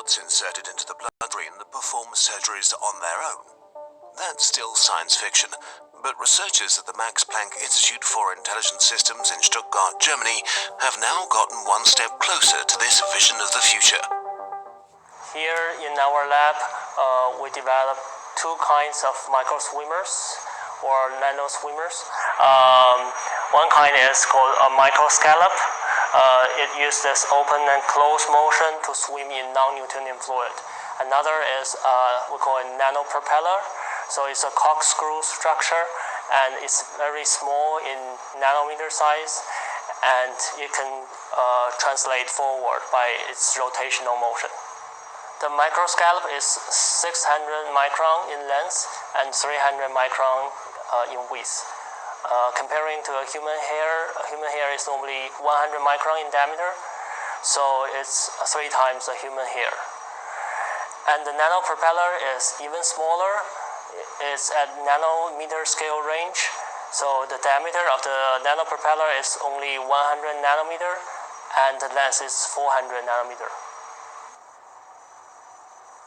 robots inserted into the bloodstream that perform surgeries on their own. That's still science fiction, but researchers at the Max Planck Institute for Intelligent Systems in Stuttgart, Germany, have now gotten one step closer to this vision of the future. Here in our lab, we developed two kinds of microswimmers or nanoswimmers. One kind is called a microscallop. It uses open and closed motion to swim in non-Newtonian fluid. Another is we call it nanopropeller. So it's a corkscrew structure, and it's very small in nanometer size, and it can translate forward by its rotational motion. The microscallop is 600 micron in length and 300 micron in width. Comparing to a human hair is normally 100 micron in diameter, so it's 3 times a human hair. And the nanopropeller is even smaller. It's at nanometer scale range, so the diameter of the nanopropeller is only 100 nanometer, and the length is 400 nanometer.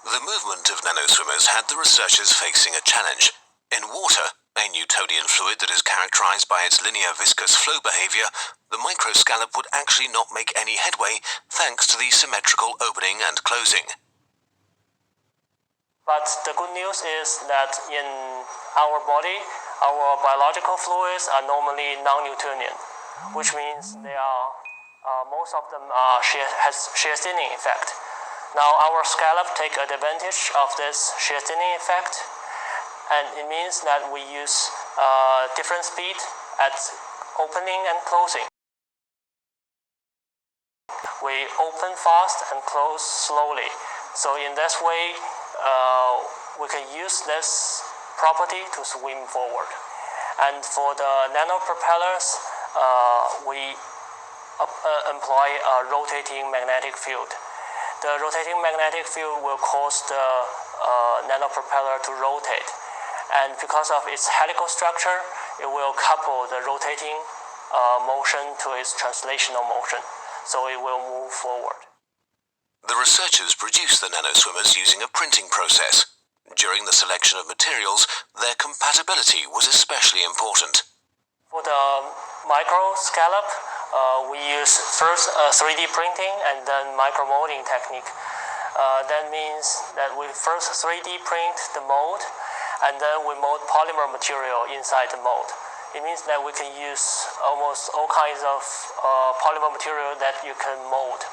The movement of nanoswimmers had the researchers facing a challenge. In water, a Newtonian fluid that is characterized by its linear viscous flow behavior, the microscallop would actually not make any headway thanks to the symmetrical opening and closing. But the good news is that in our body, our biological fluids are normally non-Newtonian, which means they are most of them has shear thinning effect. Now our scallop take advantage of this shear thinning effect, and it means that we use different speed at opening and closing. We open fast and close slowly. So in this way, we can use this property to swim forward. And for the nanopropellers, we employ a rotating magnetic field. The rotating magnetic field will cause the nanopropeller to rotate. And because of its helical structure, it will couple the rotating motion to its translational motion. So it will move forward. The researchers produced the nanoswimmers using a printing process. During the selection of materials, their compatibility was especially important. For the microscallop, we use first 3D printing and then micromolding technique. That means that we first 3D print the mold, and then we mold polymer material inside the mold. It means that we can use almost all kinds of polymer material that you can mold.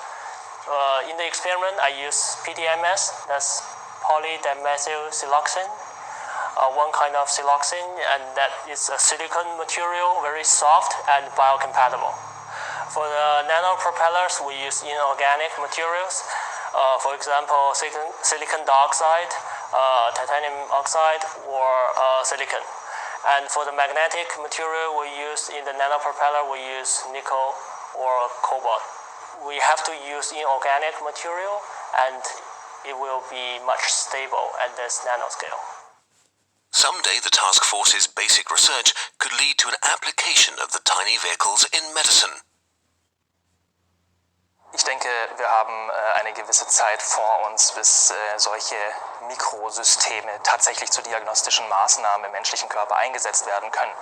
In the experiment, I use PDMS, that's polydimethyl siloxane, one kind of siloxane, and that is a silicon material, very soft and biocompatible. For the nanopropellers, we use inorganic materials, for example, silicon dioxide, titanium oxide, or silicon. And for the magnetic material we use in the nanopropeller, we use nickel or cobalt. We have to use inorganic material, and it will be much stable at this nanoscale. Someday the task force's basic research could lead to an application of the tiny vehicles in medicine. Ich denke, wir haben eine gewisse Zeit vor uns, bis solche Mikrosysteme tatsächlich zu diagnostischen Maßnahmen im menschlichen Körper eingesetzt werden können.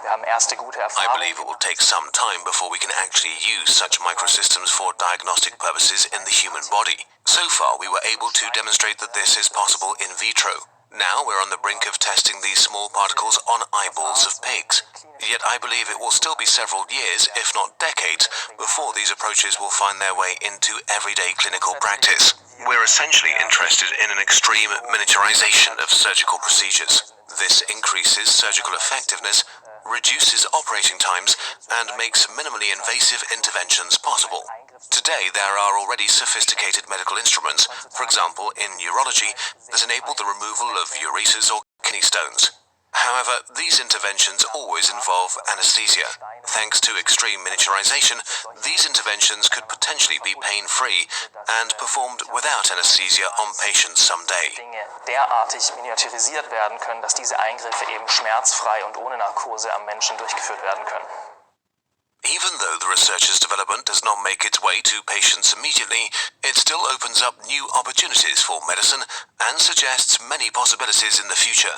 Wir haben erste gute Erfahrungen. I believe it will take some time before we can actually use such microsystems for diagnostic purposes in the human body. So far, we were able to demonstrate that this is possible in vitro. Now we're on the brink of testing these small particles on eyeballs of pigs. Yet I believe it will still be several years, if not decades, before these approaches will find their way into everyday clinical practice. We're essentially interested in an extreme miniaturization of surgical procedures. This increases surgical effectiveness, reduces operating times, and makes minimally invasive interventions possible. Today, there are already sophisticated medical instruments, for example in neurology, that enable the removal of ureters or kidney stones. However, these interventions always involve anesthesia. Thanks to extreme miniaturization, these interventions could potentially be pain-free and performed without anesthesia on patients someday. Dinge derartig miniaturisiert werden können, dass diese Eingriffe eben schmerzfrei und ohne Narkose am Menschen durchgeführt werden können. Even though the researcher's development does not make its way to patients immediately, it still opens up new opportunities for medicine and suggests many possibilities in the future.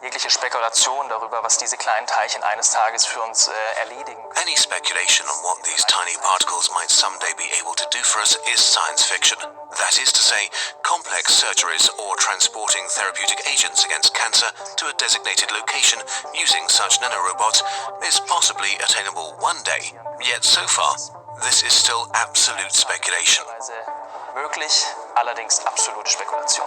Jegliche Spekulation darüber, was diese kleinen Teilchen eines Tages für uns erledigen. Any speculation on what these tiny particles might someday be able to do for us is science fiction. That is to say, complex surgeries or transporting therapeutic agents against cancer to a designated location using such nanorobots is possibly attainable one day. Yet so far, this is still absolute speculation. Möglich, allerdings absolute Spekulation.